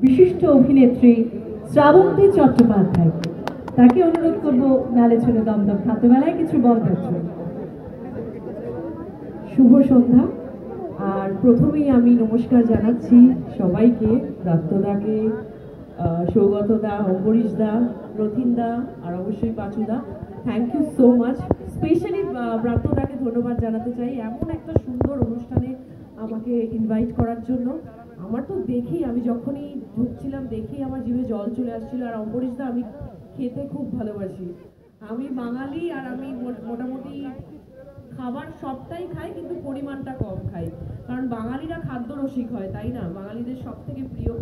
বিশিষ্ট অভিনেত্রী শ্রাবন্তী চট্টোপাধ্যায়। তাকে অনুরোধ করব নালে ছিল দমদম খাদ্যমেলায় কিছু বলবার জন্য। শুভ সন্ধ্যা। আর প্রথমেই আমি নমস্কার জানাচ্ছি সবাইকে, দত্তদাকে, সৌগতদা, অম্বরীশদা, রথিনদা আর অবশ্যই পাচুদা। Thank you so much. Specially ব্রাত্যদাকে ধন্যবাদ জানাতে চাই এমন একটা সুন্দর অনুষ্ঠানে আমাকে ইনভাইট করার জন্য। আমার তো দেখেই, আমি যখনই ঢুকছিলাম দেখেই আমার জিভে জল চলে আসছিল। আর অম্বরীশদা, আমি খেতে খুব ভালোবাসি। আমি বাঙালি আর আমি মোটামুটি খাবার সবটাই খাই, কিন্তু পরিমাণটা কম খাই, কারণ বাঙালিরা খাদ্য রসিক হয়, তাই না? বাঙালিদের সব থেকে প্রিয়,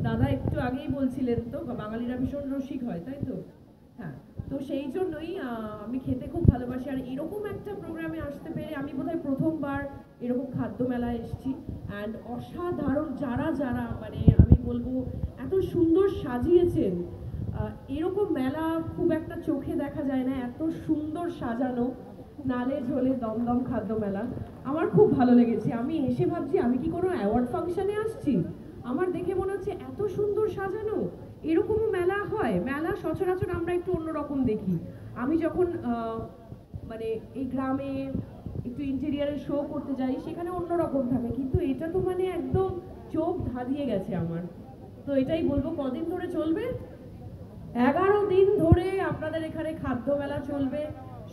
দাদা একটু আগেই বলছিলেন তো, বাঙালিরা ভীষণ রসিক হয়, তাই তো? হ্যাঁ, তো সেই জন্যই আমি খেতে খুব ভালোবাসি। আর এরকম একটা প্রোগ্রামে আসতে পেরে আমি বোধহয় প্রথমবার এরকম খাদ্য মেলায় এসেছি। অ্যান্ড অসাধারণ যারা যারা মানে আমি বলবো এত সুন্দর সাজিয়েছেন। এরকম মেলা খুব একটা চোখে দেখা যায় না, এত সুন্দর সাজানো। নালে ঝোলে দমদম খাদ্য মেলা আমার খুব ভালো লেগেছে। আমি এসে ভাবছি আমি কি কোনো অ্যাওয়ার্ড ফাংশনে আসছি। আমার দেখে মনে হচ্ছে এত সুন্দর সাজানো। এরকমও মেলা হয়? মেলা সচরাচর আমরা একটু অন্যরকম দেখি। আমি যখন মানে এই গ্রামে একটু ইন্টেরিয়ারের শো করতে যাই, সেখানে অন্যরকম থাকে, কিন্তু এটা তো মানে একদম চোখ ধাঁধিয়ে গেছে আমার। তো এটাই বলবো, কদিন ধরে চলবে? 11 দিন ধরে আপনাদের এখানে খাদ্য মেলা চলবে।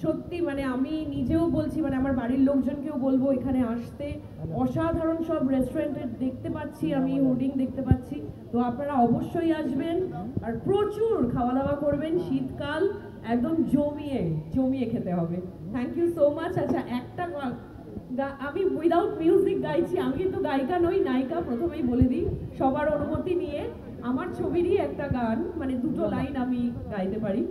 সত্যি মানে আমি নিজেও বলছি, মানে আমার বাড়ির লোকজনকেও বলবো এখানে আসতে। অসাধারণ সব রেস্টুরেন্টে দেখতে পাচ্ছি, আমি হোর্ডিং দেখতে পাচ্ছি। তো আপনারা অবশ্যই আসবেন আর প্রচুর খাওয়া দাওয়া করবেন। শীতকাল একদম জমিয়ে জমিয়ে খেতে হবে। Thank you so much. আচ্ছা, একটা আমি উইদাউট মিউজিক গাইছি, আমি কিন্তু গায়িকা নই, নায়িকা, প্রথমেই বলে দিই। সবার অনুমতি নিয়ে আমার ছবিরই একটা গান, মানে দুটো লাইন আমি গাইতে পারি।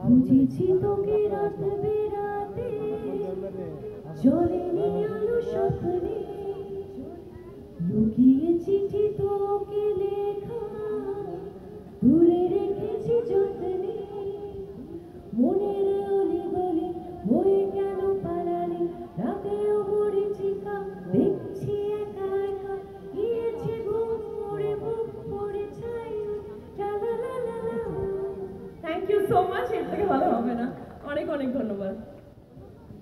বুঝেছি তোকে রাত বেরাতে জ্বলেনি আলো স্বপ্নে, লুকিয়ে চিঠি তোকে লেখা তুলে রেখেছি যত্নে, মনের অলি গলি হয়ে কেন পালালি, রাতেও মরিচিকা দেখছি একা একা, গিয়েছে ঘুম পড়ে মুখ পড়ে ছাই। Thank you so much. এর থেকে ভালো হবে না। অনেক অনেক ধন্যবাদ।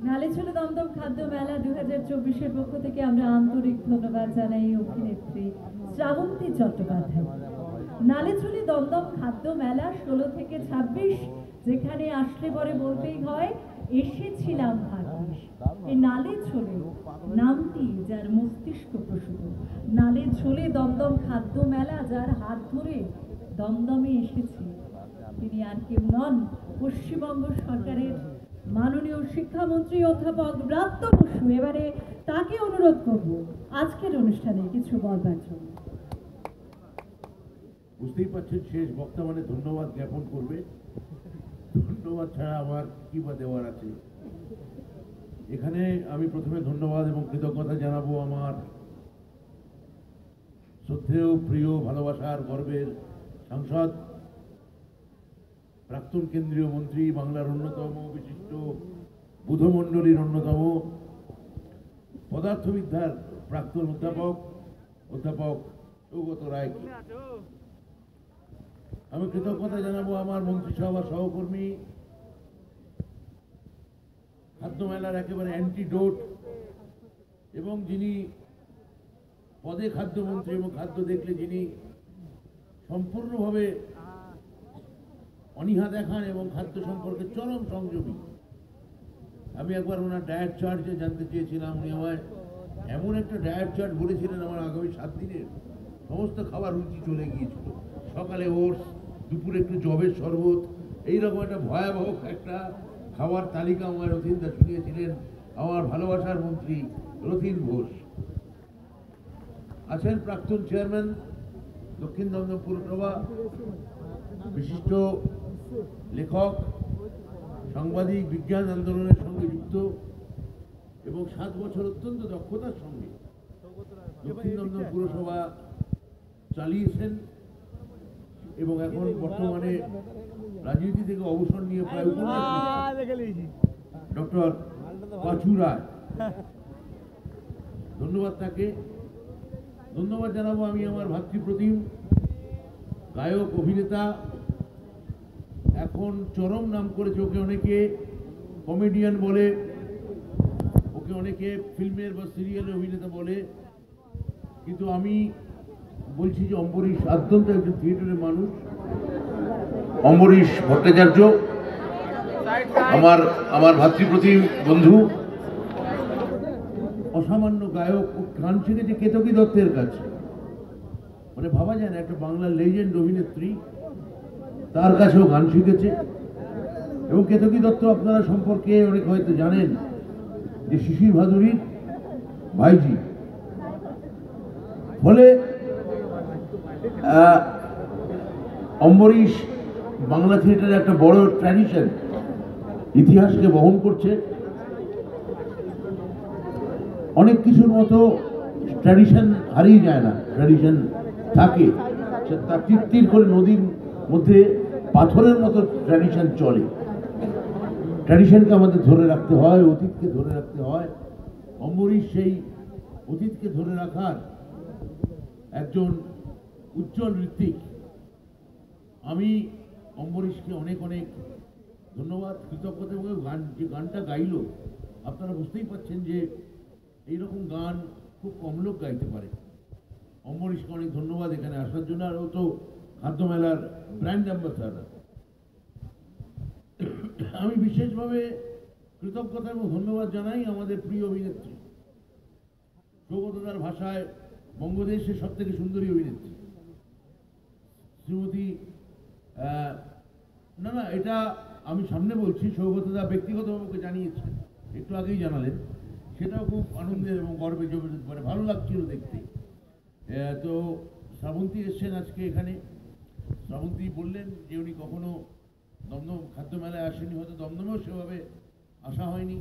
নালে ছিল দমদম খাদ্য মেলা 2024-এর পক্ষ থেকে আমরা আন্তরিক ধন্যবাদ জানাই অভিনেত্রী শ্রাবন্তী চট্টোপাধ্যায়। নালে ছিল দমদম খাদ্য মেলা 16 থেকে 26, যেখানে আসলে পরে বলতেই হয় এসেছিলাম ভাগ্যিস। এই নালে ছোলে নামটি যার মস্তিষ্ক প্রসূত, নালে ছোলে দমদম খাদ্য মেলা যার হাত ধরে দমদমে এসেছি, তিনি আর কেউ নন, পশ্চিমবঙ্গ সরকারের মাননীয় শিক্ষামন্ত্রী অধ্যাপক ব্রাত্য বসু। এবারে তাকে অনুরোধ করব আজকের অনুষ্ঠানে কিছু বলবার জন্য। বুঝতেই পারছেন, শেষ বক্তা মানে ধন্যবাদ জ্ঞাপন করবে। ধন্যবাদ ছাড়া আমার কি বা দেওয়ার আছে। এখানে আমি প্রথমে ধন্যবাদ এবং কৃতজ্ঞতা জানাবো আমার শ্রদ্ধেয়, প্রিয়, ভালোবাসার, গর্বের সাংসদ, প্রাক্তন কেন্দ্রীয় মন্ত্রী, বাংলার অন্যতম বিশিষ্ট বুধমণ্ডলীর অন্যতম পদার্থবিদ্যার প্রাক্তন অধ্যাপক সৌগত রায়কে। আমি কৃতজ্ঞতা জানাবো আমার মন্ত্রিসভার সহকর্মী, খাদ্য মেলার একেবারে অ্যান্টিডোট, এবং যিনি পদে খাদ্যমন্ত্রী এবং খাদ্য দেখলে যিনি সম্পূর্ণভাবে অনীহা দেখান এবং খাদ্য সম্পর্কে চরম সংযমী। আমি একবার ওনার ডায়েট চার্টে জানতে চেয়েছিলাম, উনি আমায় এমন একটা ডায়েট চার্ট বলেছিলেন, আমার আগামী 7 দিনের সমস্ত খাবার রুচি চলে গিয়েছিল। সকালে ওটস, দুপুরে একটু জবের শরবত, এইরকম একটা ভয়াবহ একটা খাবার তালিকা আমার রথিনদা শুনিয়েছিলেন। আমার ভালোবাসার মন্ত্রী রথিন ঘোষ আছেন, প্রাক্তন চেয়ারম্যান দক্ষিণ দমদম পুরসভা, বিশিষ্ট লেখক, সাংবাদিক, বিজ্ঞান আন্দোলনের সঙ্গে যুক্ত এবং 7 বছর অত্যন্ত দক্ষতার সঙ্গে দক্ষিণ দমদম পুরসভা চালিয়েছেন এবং এখন বর্তমানে রাজনীতি থেকে অবসর নিয়ে প্রায় ডক্টর পাচু রায়। ধন্যবাদ তাকে। ধন্যবাদ জানাবো আমি আমার ভাতৃপ্রতিম গায়ক অভিনেতা, এখন চরম নাম করেছে, ওকে অনেকে কমেডিয়ান বলে, ওকে অনেকে ফিল্মের বা সিরিয়ালের অভিনেতা বলে, কিন্তু আমি বলছি যে অম্বরীশ আদ্যন্ত একজন থিয়েটারের মানুষ। অম্বরীশ ভট্টাচার্য আমার ভাতৃপ্রতিম বন্ধু, অসামান্য গায়ক। ও গান শিখেছে কেতকী দত্তের কাছে, মানে ভাবা যায় না, একটা বাংলার লেজেন্ড অভিনেত্রী, তার কাছেও গান শিখেছে। এবং কেতকী দত্ত আপনারা সম্পর্কে অনেক হয়তো জানেন যে শিশির ভাদুরীর ভাইজি। ফলে অম্বরীশ বাংলা থিয়েটারের একটা বড় ট্র্যাডিশন, ইতিহাসকে বহন করছে। অনেক কিছুর মতো ট্র্যাডিশন হারিয়ে যায় না, ট্র্যাডিশন থাকে, তার তিত্তির করে নদীর মধ্যে পাথরের মতো ট্র্যাডিশন চলে। ট্র্যাডিশনকে আমাদের ধরে রাখতে হয়, অতীতকে ধরে রাখতে হয়। অম্বরীশ সেই অতীতকে ধরে রাখার একজন উজ্জ্বল ঋত্বিক। আমি অম্বরীশকে অনেক অনেক ধন্যবাদ, কৃতজ্ঞতা। এবং যে গানটা গাইল, আপনারা বুঝতেই পারছেন যে এইরকম গান খুব কম লোক গাইতে পারে। অম্বরীশকে অনেক ধন্যবাদ এখানে আসার জন্য। আর ও তো খাদ্য মেলার ব্র্যান্ড অ্যাম্বাসাডার। আমি বিশেষভাবে কৃতজ্ঞতা এবং ধন্যবাদ জানাই আমাদের প্রিয় অভিনেত্রী, সৌগতদার ভাষায় বঙ্গদেশের সব থেকে সুন্দরী অভিনেত্রী শ্রীমতী, না এটা আমি সামনে বলছি, সৌগতদা ব্যক্তিগতভাবে ওকে জানিয়েছেন, একটু আগেই জানালেন, সেটাও খুব আনন্দের এবং গর্বে জমে যেতে পারে, ভালো লাগছিল দেখতে। তো শ্রাবন্তী এসছেন আজকে এখানে। শ্রাবন্তী বললেন যে উনি কখনো দমদম খাদ্য মেলায় আসেনি, হয়তো দমদমেও সেভাবে আসা হয়নি।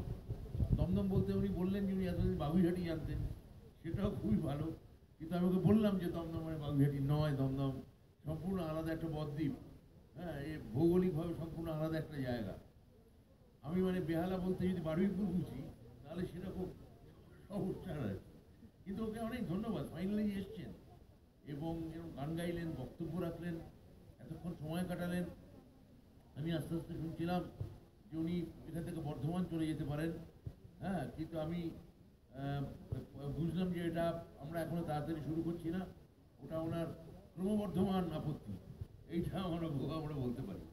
দমদম বলতে উনি বললেন যে উনি এতদিন বাগুইহাটি জানতেন, সেটাও খুবই ভালো। কিন্তু আমি ওকে বললাম যে দমদম মানে বাগুইহাটি নয়, দমদম সম্পূর্ণ আলাদা একটা বদ্বীপ। হ্যাঁ, এ ভৌগোলিকভাবে সম্পূর্ণ আলাদা একটা জায়গা। আমি মানে বেহালা বলতে যদি বারুইপুর বুঝি, তাহলে সেটা খুব সমস্যা রয়েছে। কিন্তু ওকে অনেক ধন্যবাদ, ফাইনালি এসছেন এবং গান গাইলেন, বক্তব্য রাখলেন, এতক্ষণ সময় কাটালেন। আমি আস্তে আস্তে শুনছিলাম যে উনি এখান থেকে বর্ধমান চলে যেতে পারেন। হ্যাঁ, কিন্তু আমি বুঝলাম যে এটা আমরা এখনো তাড়াতাড়ি শুরু করছি না, ওটা ওনার ক্রমবর্ধমান আপত্তি, এইটা আমরা বলতে পারি।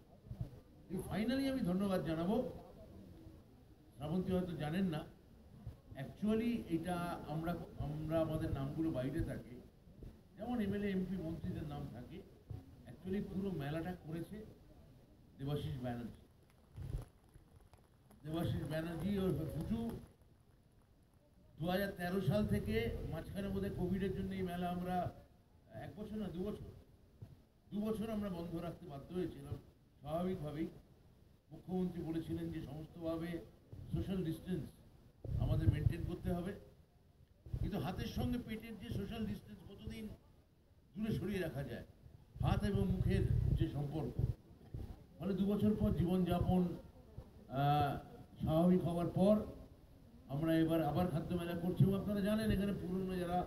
ফাইনালি আমি ধন্যবাদ জানাবো। শ্রাবন্তী হয়তো জানেন না, অ্যাকচুয়ালি এটা আমরা আমাদের নামগুলো বাইরে থাকে, যেমন এমএলএ এমপি মন্ত্রীদের নাম থাকে। অ্যাকচুয়ালি পুরো মেলাটা করেছে দেবাশিস ব্যানার্জি। দেবাশিস ব্যানার্জি ওর ফুটু 2013 সাল থেকে, মাঝখানে বোধহয় কোভিডের জন্য এই মেলা আমরা 1 বছর না 2 বছর আমরা বন্ধ রাখতে বাধ্য হয়েছিলাম। স্বাভাবিকভাবেই মুখ্যমন্ত্রী বলেছিলেন যে সমস্তভাবে সোশ্যাল ডিস্টেন্স আমাদের মেনটেন করতে হবে, কিন্তু হাতের সঙ্গে পেটের যে সোশ্যাল ডিস্টেন্স কতদিন দূরে সরিয়ে রাখা যায়, হাত এবং মুখের যে সম্পর্ক। ফলে 2 বছর পর জীবনযাপন স্বাভাবিক হওয়ার পর আমরা এবার আবার খাদ্য মেলা করছি। এবং আপনারা জানেন এখানে পুরনো যারা